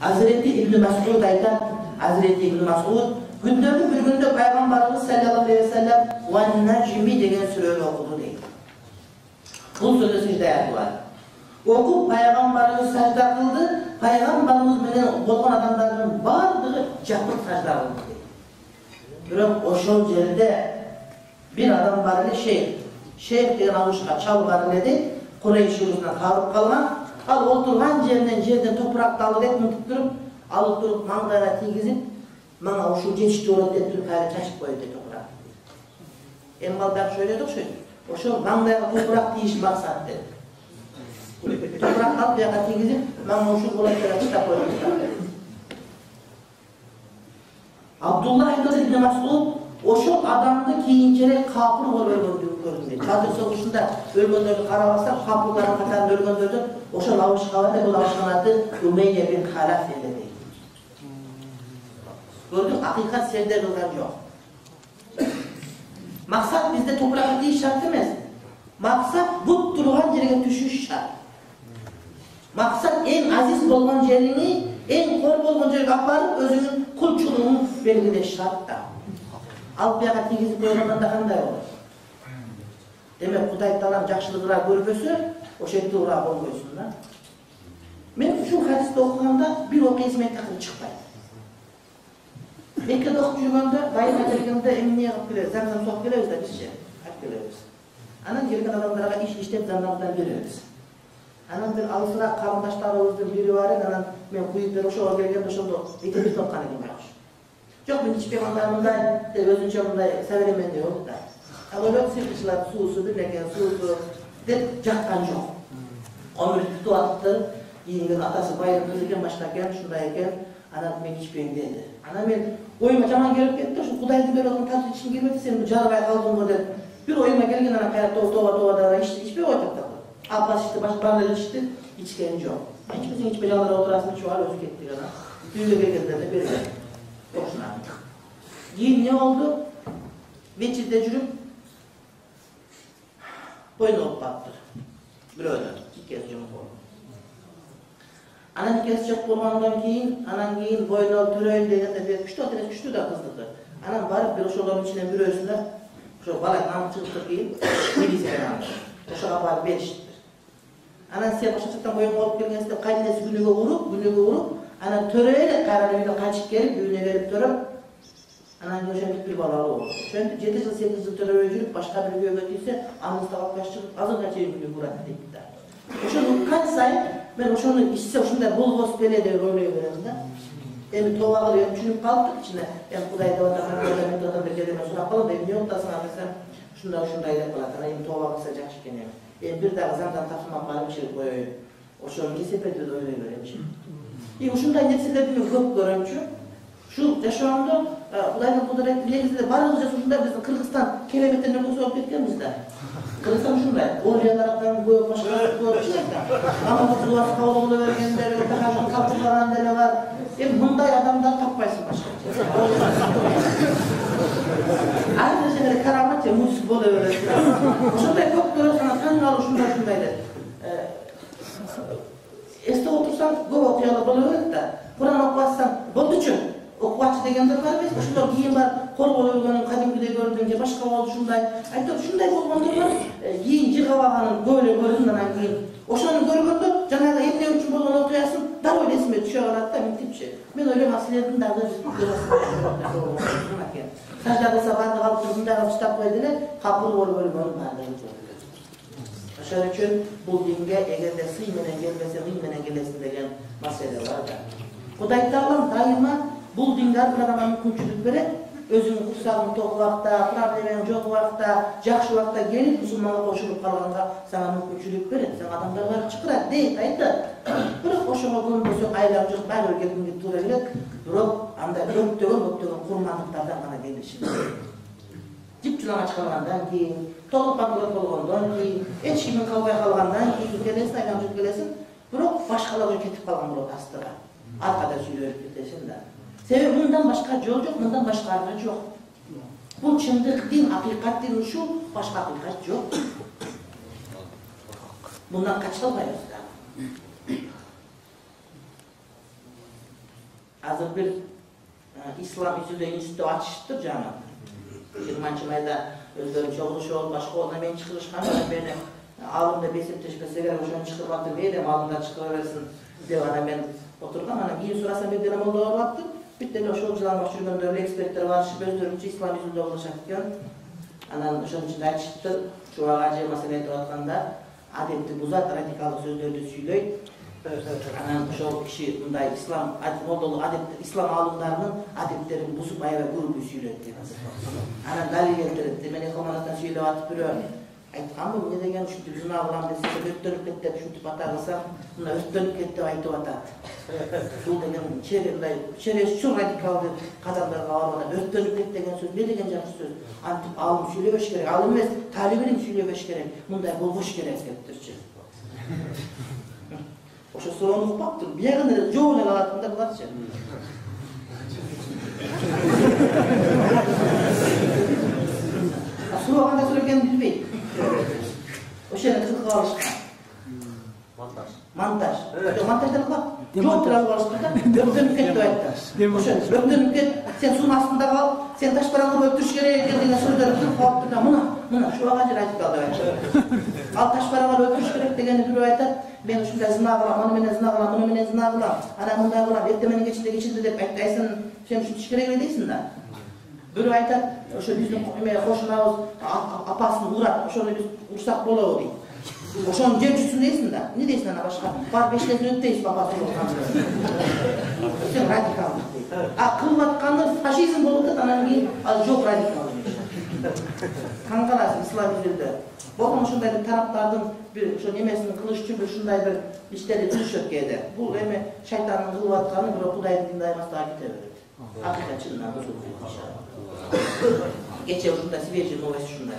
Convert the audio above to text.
Hazreti İbn Mas'ud aytат, Hazreti İbn Mas'ud gündөгү bir күндө пайгамбарыбыз саллаллаху алейхи ва саллям "Ван наджми" деген сүрөнү окуду дейт. Бул сүрө сижда аятылар. Окуп пайгамбарыбыз сажда кылды, пайгамбарыбыз менен болгон адамдардын бардыгы жапык сажда кылды дейт. Бирок ошол жерде bir adam бар эле шейх деген ауышка чал бар эле дейт. Курейш урусунан калып калган. Ал отурган жерден топуракты алып мынтип туруп, алып туруп маңдайга тийгизип, мага ушул жетиштүү болот деп туруп кайра чачып коет дейт топурак. Эми ал дагы шөйлөйт окшойт. Ошол маңдайга топурак тийиш максат дейт. Топурак алып бияка тийгизип, мага ушул болот деп чачып коет. Абдулла ибн Мас'уд ошол адамды кийинчерээк капыр болуп өлгөндүгүн көрдүм дейт. Бадыр согушунда өлгөндөрдү карабасак, капырлардын катарында өлгөндөрдүн ошол абышкабада бул абышканын аты Умейя бин Халаф эле дейт. Gördük, hakikat serde kılgan yok. Maksat bizde toprak değil şart demez. Maksat bu durgan yerine düşüş şart. Maksat en aziz bolgan yerini, en kor bolgan yerine aparıp özünün kulçuluğunu belgide şart da. Al buyağa tigizip koygandan da kanday olur. Demek Kuday talam jakşılıkla görpösü, o şekilde uğra bolgoysun da. Men şu hadiste okuganda bir okey esime takım çıkmaydı. Mekkede okup жүргөндө, байга келгенде эмне кылып келебиз? Замзам соғып келебиз да бизче. Алып келебиз. Анан келген адамдарга иштеп замзамдан беребиз. Анан бир алысыраак карындаштарыбыздын бири бар эди, анан мен куюп берип ошого келгенде ошондо этебиз топкан экен байкуш. Жок, мен ичпейм андай мындай деп өзүнчө мындай современный болду да. Ал ойлоп сыйкычылар суусу, бирнекен суусу деп жаккан жок. Өмүр түтүп атты, кийинген атасы байырып экен, башка экен, ушундай экен. Анан мен ичпейм деди. Анан мен oyuma жаман келип кетти, ушу Кудайды берип алган тартып ичким келбеди, сен жарбай калдың го деп. Бир oyuma келген, анан кайра тоба да ичпей коюп атты. Апасы ичти, башка эле ичти, ичкен жок. Ичпесең ичпей жалгара отурасың, чуар өзү кетти анан. Үйгө келгенде де берди. Ошуна. Кийин эмне болду? Вечирде жүрүп бойну болуп калыптыр. Бирөөдөн иккиси жумуш болду. Анан иккиси жок болгондон кийин, анан кийин бойну төрөйүн дегенде бир күчтүү да кыздыктыр. Анан барып бир ошолордун ичинен бирөөсүнө ошо бала нам чыгыптыр кийин милицияга алып. Ошого барып бериштир. Анан сен ошо жактан боюң болуп келгенсиң деп кайнеси күнүгө уруп, анан төрөй эле кайра үйүнө качып келип, үйүнө келип төрөп, анан ошентип бир балалуу болду. Ошентип 7 жыл 8 жыл төрөбөй жүрүп, башка бир күйөөгө тийсе, анысы алып чыгып, азыркыга чейин күнүгө урат дейт да. Ошону уккан сайын мен ошону ичсе ушундай болбос беле деп ойлой берем да. Эми тоба кылып түшүнүп калдык ичине. Эми Кудай деп атам, мен деп атам деп сурап калам, эмне болтасың десем, ушундай деп калат. Анан эми тоба кылса жакшы экен эми. Эми бир дагы замдан тапсырмап барып ичип коеюн. Ошону кесепет деп ойлой беремчи. И ушундай нерселерди мен көп көрөмчү. Ушул жашоомдо Кудайдын кудурети негизинде баардыгы жашоо ушундай. Биздин Кыргызстан кереметтен өкөсүп болуп кеткенбиз да. Кыргызстан ушундай. Ориялардан көп, башка көп чыгат. Намаз кылып кабыл боло бергендер, тахажын кабылган деле бар. Эми мындай адамдар таппайсың башка. Ар жерде карамат мус боло берет. Ушундай көп көрөсүң, таң калып ушундай деп. Эстеп отурсаң, көп окуялар боло берет да. Куран окуп атсаң, болдучу. Окубачы дегендер бар эмес, ошолор кийин бар коргоо өлгөнүн кадимкидей көрдүм же башка болду ушундай. Айтып ушундай болгондор бар. Кийин жыргабаганын көп эле көрдүм, анан кийин ошону көргөндө жанагы эмне үчүн болгон окуясын дароо эсиме түшө калат да, мынтипчи. Мен ойлойм, силердин дагы сажда кылса баардыгы алып туруп мындай кылып чыдап койду эле, капыр болуп өлгөнүн баардыгы жок. Ошон үчүн бул динге эгерде сый менен келбесе, ый менен келесиң деген маселе бар да. Кудай таалам дайыма бул динге ар бир адамга мүмкүнчүлүк берет. Өзүңүн курсагың ток убакта, проблемаң жок убакта, жакшы убакта келип мусулманга кошулуп калганга сага мүмкүнчүлүк берет. Сен адамдарга чакырат, дейт, айтат. Бирок ошого көнбөсөң айлап жок, байыр келгенге туура келет. Бирок андай көптөгөн курмандыктардан гана келиши керек. Жип-жылаңач калгандан кийин, толук патриот болгондон кийин, эч кимин калбай калгандан кийин келесиң, айлап жок келесиң. Бирок башкаларга кетип калган болот астыга. Аркада сүйлөп кетесиң да. Себеби мындан башка жол жок, мындан башка арга жок. Бул чындык дин, акыйкат дин ушул, башка акыйкат жок. Мындан кача албайбыз да. Hazır bir İslam İzlü İnstitutu açıştır canım. 20. ayda özlerim çoğuluşu ol, başka olma ben çıkırışkan beni alımda besip teşmese gerek hoşuna çıkırmaktır neydim alımda çıkırıversin diye bana ben oturgan ana giyin sorasam bir dönem oldu olmaktım. Bütleri o şolcularına başvurgan öyle ekspertler var, özlerimci İslam İzlü'de olacak diyor. Anan şunun içinde açıştı, şu ağacı meseleye doğatkanda adeti buzat radikal sözlerde söylüyor. Anan şu kişi bunday İslam modolu adetler, İslam alımlarının adetlerini bozmaya ve grubu söylüyor diye. Anan dalil getirdi, ben ekomanattan söylüyor atıp duruyor. Ama ne degen şu tip zına alıram dese, öttönüp gitti, şu tip atarlasam, buna öttönüp gitti, ayıtı atat. Şu degen, içeri şu radikal bir kadınlarga varmadan, öttönüp gitti degen söz, ne degen canlı söz? Antip alım söyleyebeş gerek, alım емес, talibinin söyleyebeş gerek, bunday bulguş gerek gettirçi. Oşa soğunu upaktır, bir yakında çoğuna alatında bulatçı. Soğuğa kanda söyleken bilmeyin. O şeyden kılık alışkan. Montaj. Montaj. Montajdan kılık. Çok biraz alışkında. Öpten müket doyakta. O şey, öpten müket, sen suyun aslında kal, sen taş paranları öptürüş gerek dediğine sözleri kılık kalıp durda. Mına, şu ağacı radikal doyakta. Al taş paranları öptürüş gerek degeni bir aytat. Ben şunda zina kılam, onu mene zina kılam, bunu mene zina kılam. Ana bunday kılam, ettemenin geçildi deyip aytaysan, sen şu tişkere göre değilsin da. Bir aytat, şu bizim hoşuna apasını uğrat, şunu biz ursak bola olayım. Oşonun cemcüsün değilsin da, ne değilsin ana başka? Var beşlerini ötteysin apasını olkanları. Sen radikallık değil. Kılvatkanlı faşizm bolup da anam değil, az çok radikallık. Kankalasın İslam yüzünde. Bakın şunday bir taraftardım, bir şu nemesinin kılıççı bir şunday bir işleri düşük eder. Bu hem şeytanın kılvatkanı bir okudaydı dindaymaz takip ederdi. Hakikaten çınlar, huzur inşallah. Geçen şunda Sibirci Novesi şunda.